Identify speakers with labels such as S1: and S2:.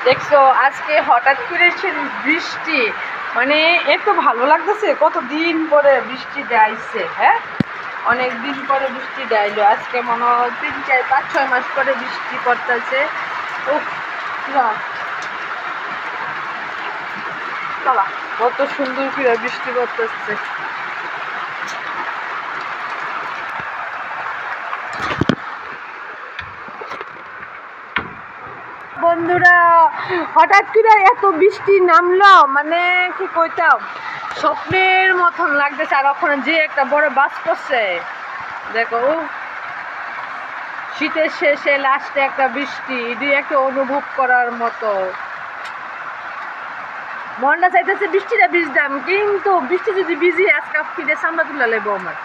S1: দেখছো আজকে হঠাৎ করে বৃষ্টি, মানে এত ভালো লাগতেছে, কতদিন পরে বৃষ্টিটা আইছে। হ্যাঁ, অনেক দিন পরে বৃষ্টি আইলো। আজকে মনে হয় 3, 4, 5, 6 মাস পরে বৃষ্টি পড়তেছে। উফ, বাবা কত সুন্দর করে বৃষ্টি পড়তেছে। বন্ধুরা, হঠাৎ করে এত বৃষ্টি নামলো, মানে কি কইতাম, স্বপ্নের মতন লাগতেছে। আর ওখানে যে একটা বড় বাস পড়ছে, দেখো শীতের শেষে লাস্টে একটা বৃষ্টি, এটি একটা অনুভব করার মতো। মনটা চাইতেছে বৃষ্টিটা ভিজতাম, কিন্তু বৃষ্টি যদি ভিজি আজকে ফিরে সামলা তুলে লেবো আমার।